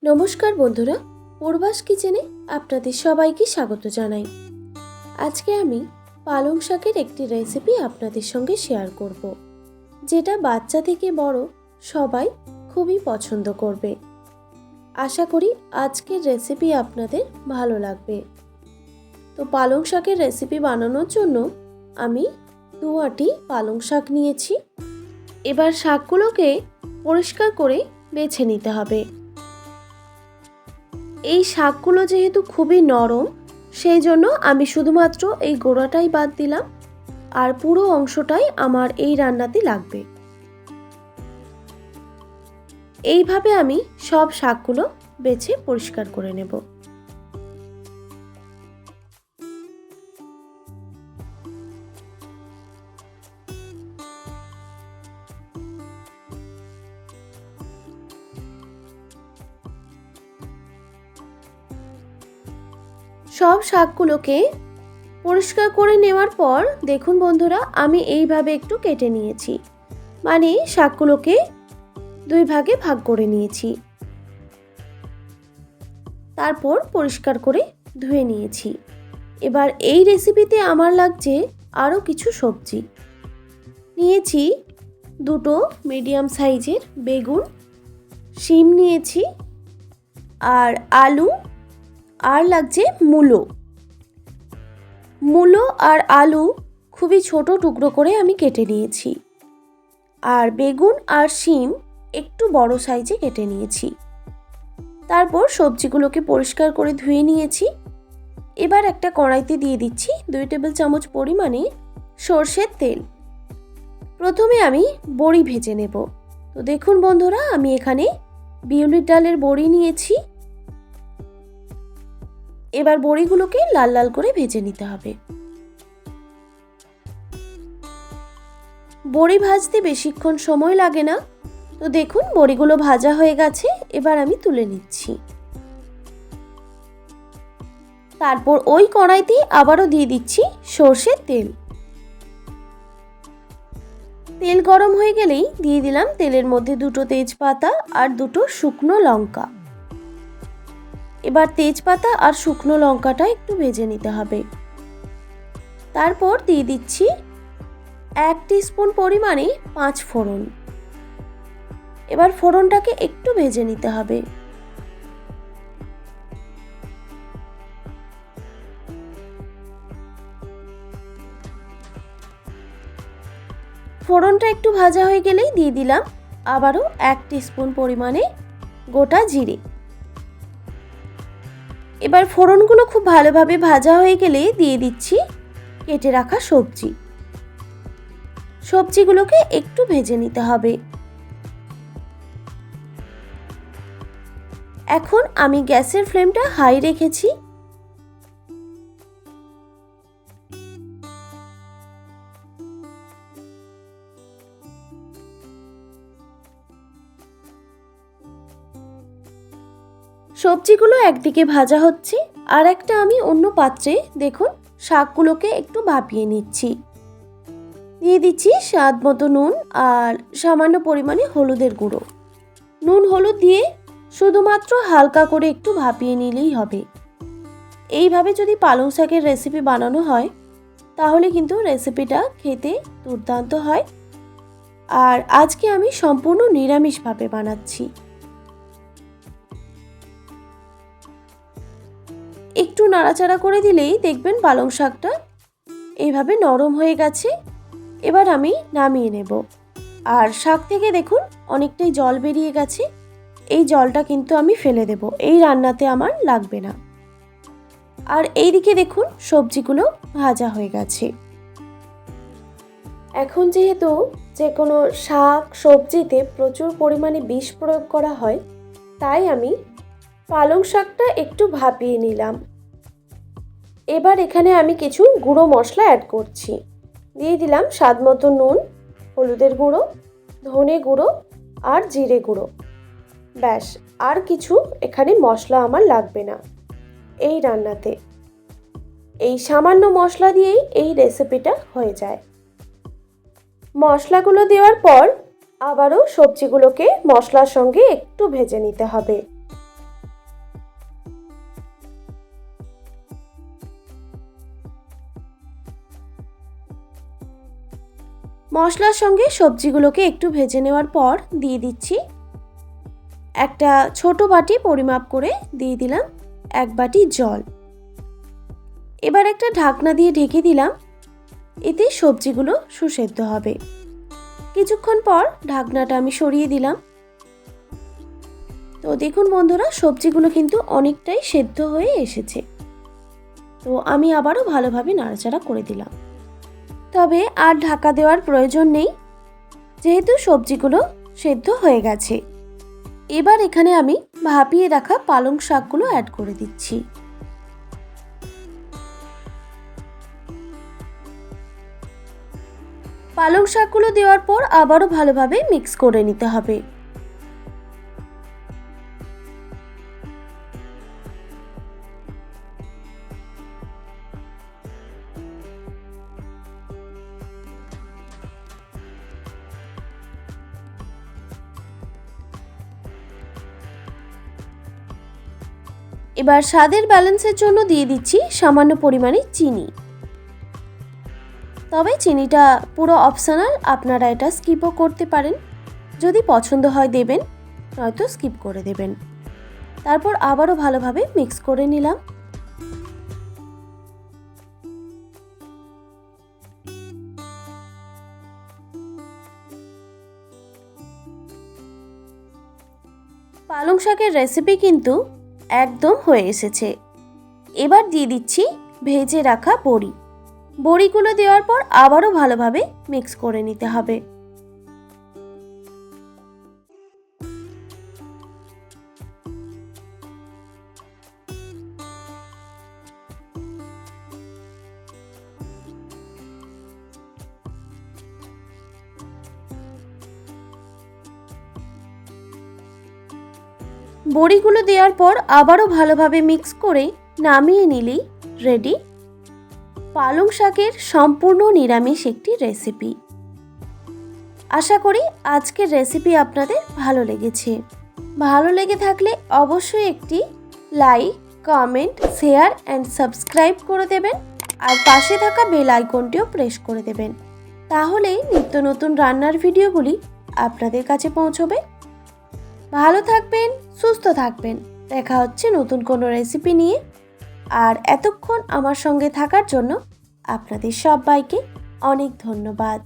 নমস্কার বন্ধুরা, পূর্বাস কিচেনে আপনাদের সবাইকে স্বাগত জানাই। আজকে আমি পালং শাকের একটি রেসিপি আপনাদের সঙ্গে শেয়ার করব, যেটা বাচ্চা থেকে বড় সবাই খুবই পছন্দ করবে। আশা করি আজকের রেসিপি আপনাদের ভালো লাগবে। তো পালং শাকের রেসিপি বানানোর জন্য আমি 2 আঁটি পালং শাক নিয়েছি। এবার শাকগুলোকে পরিষ্কার করে বেছে নিতে হবে। এই শাকগুলো যেহেতু খুবই নরম, সেই জন্য আমি শুধুমাত্র এই গোড়াটাই বাদ দিলাম, আর পুরো অংশটাই আমার এই রান্নাতে লাগবে। এইভাবে আমি সব শাকগুলো বেছে পরিষ্কার করে নেব। সব শাকগুলোকে পরিষ্কার করে নেওয়ার পর দেখুন বন্ধুরা, আমি এইভাবে একটু কেটে নিয়েছি, মানে শাকগুলোকে 2 ভাগে ভাগ করে নিয়েছি। তারপর পরিষ্কার করে ধুয়ে নিয়েছি। এবার এই রেসিপিতে আমার লাগছে আরও কিছু সবজি। নিয়েছি 2টো মিডিয়াম সাইজের বেগুন, শিম নিয়েছি, আর আলু, আর লাগছে মূলো আর আলু খুবই ছোট টুকরো করে আমি কেটে নিয়েছি, আর বেগুন আর শিম একটু বড় সাইজে কেটে নিয়েছি। তারপর সবজিগুলোকে পরিষ্কার করে ধুয়ে নিয়েছি। এবার একটা কড়াইতে দিয়ে দিচ্ছি 2 টেবিল চামচ পরিমাণে সরষের তেল। প্রথমে আমি বড়ি ভেজে নেব। তো দেখুন বন্ধুরা, আমি এখানে বিউলির ডালের বড়ি নিয়েছি। এবার বড়িগুলোকে লাল লাল করে ভেজে নিতে হবে। বড়ি ভাজতে বেশিক্ষণ সময় লাগে না। তো দেখুন বড়িগুলো ভাজা হয়ে গেছে, এবার আমি তুলে নিচ্ছি। তারপর ওই কড়াইতে আবারও দিয়ে দিচ্ছি সরষের তেল। তেল গরম হয়ে গেলেই দিয়ে দিলাম তেলের মধ্যে 2টো তেজপাতা আর 2টো শুকনো লঙ্কা। এবার তেজপাতা আর শুকনো লঙ্কাটা একটু ভেজে নিতে হবে। তারপর দিয়ে দিচ্ছি 1 টিস্পুন পরিমাণে 5 ফোড়ন। এবার ফোড়নটাকে একটু ভেজে নিতে হবে। ফোড়নটা একটু ভাজা হয়ে গেলেই দিয়ে দিলাম আবারও 1 টিস্পুন পরিমাণে গোটা জিরে। এবার ফোড়নগুলো খুব ভালোভাবে ভাজা হয়ে গেলে দিয়ে দিচ্ছি কেটে রাখা সবজিগুলোকে একটু ভেজে নিতে হবে। এখন আমি গ্যাসের ফ্লেমটা হাই রেখেছি। সবজিগুলো একদিকে ভাজা হচ্ছে, আর একটা আমি অন্য পাত্রে দেখুন শাকগুলোকে একটু ভাপিয়ে নিচ্ছি। দিয়ে দিচ্ছি স্বাদ মতো নুন আর সামান্য পরিমাণে হলুদের গুঁড়ো। নুন হলুদ দিয়ে শুধুমাত্র হালকা করে একটু ভাপিয়ে নিলেই হবে। এইভাবে যদি পালং শাকের রেসিপি বানানো হয় তাহলে কিন্তু রেসিপিটা খেতে দুর্দান্ত হয়। আর আজকে আমি সম্পূর্ণ নিরামিষভাবে বানাচ্ছি। একটু নাড়াচাড়া করে দিলেই দেখবেন পালং শাকটা এইভাবে নরম হয়ে গেছে। এবার আমি নামিয়ে নেব। আর শাক থেকে দেখুন অনেকটাই জল বেরিয়ে গেছে। এই জলটা কিন্তু আমি ফেলে দেব, এই রান্নাতে আমার লাগবে না। আর এইদিকে দেখুন সবজিগুলো ভাজা হয়ে গেছে। এখন যেহেতু যে কোনো শাক সবজিতে প্রচুর পরিমাণে বিষ প্রয়োগ করা হয়, তাই আমি পালং শাকটা একটু ভাপিয়ে নিলাম। এবার এখানে আমি কিছু গুঁড়ো মশলা অ্যাড করছি। দিয়ে দিলাম স্বাদ মতো নুন, হলুদের গুঁড়ো, ধনে গুঁড়ো আর জিরে গুঁড়ো। ব্যাস, আর কিছু এখানে মশলা আমার লাগবে না এই রান্নাতে। এই সামান্য মশলা দিয়েই এই রেসিপিটা হয়ে যায়। মশলাগুলো দেওয়ার পর আবারও সবজিগুলোকে মশলার সঙ্গে একটু ভেজে নিতে হবে। মশলার সঙ্গে সবজিগুলোকে একটু ভেজে নেওয়ার পর দিয়ে দিচ্ছি একটা ছোট বাটি পরিমাপ করে দিয়ে দিলাম 1 বাটি জল। এবার একটা ঢাকনা দিয়ে ঢেকে দিলাম, এতে সবজিগুলো সুসেদ্ধ হবে। কিছুক্ষণ পর ঢাকনাটা আমি সরিয়ে দিলাম। তো দেখুন বন্ধুরা, সবজিগুলো কিন্তু অনেকটাই সেদ্ধ হয়ে এসেছে। তো আমি আবারও ভালোভাবে নাড়াচাড়া করে দিলাম। তবে আর ঢাকা দেওয়ার প্রয়োজন নেই, যেহেতু সবজিগুলো সেদ্ধ হয়ে গেছে। এবার এখানে আমি ভাপিয়ে রাখা পালং শাকগুলো অ্যাড করে দিচ্ছি। পালং শাকগুলো দেওয়ার পর আবারও ভালোভাবে মিক্স করে নিতে হবে। এবার স্বাদের ব্যালেন্সের জন্য দিয়ে দিচ্ছি সামান্য পরিমাণে চিনি। তবে চিনিটা পুরো অপশনাল, আপনারা এটা স্কিপও করতে পারেন। যদি পছন্দ হয় দেবেন, নয়তো স্কিপ করে দেবেন। তারপর আবারও ভালোভাবে মিক্স করে নিলাম। পালং শাকের রেসিপি কিন্তু একদম হয়ে এসেছে। এবার দিয়ে দিচ্ছি ভেজে রাখা বড়ি। বড়িগুলো দেওয়ার পর আবারও ভালোভাবে মিক্স করে নিতে হবে। বড়িগুলো দেওয়ার পর আবারও ভালোভাবে মিক্স করে নামিয়ে নিলেই রেডি পালং শাকের সম্পূর্ণ নিরামিষ একটি রেসিপি। আশা করি আজকের রেসিপি আপনাদের ভালো লেগেছে। ভালো লেগে থাকলে অবশ্যই একটি like, comment, share and subscribe করে দেবেন। আর পাশে থাকা বেল আইকনটিও প্রেস করে দেবেন, তাহলেই নিত্য নতুন রান্নার ভিডিওগুলি আপনাদের কাছে পৌঁছবে। ভালো থাকবেন, সুস্থ থাকবেন। দেখা হচ্ছে নতুন কোনো রেসিপি নিয়ে। আর এতক্ষণ আমার সঙ্গে থাকার জন্য আপনাদের সবাইকে অনেক ধন্যবাদ।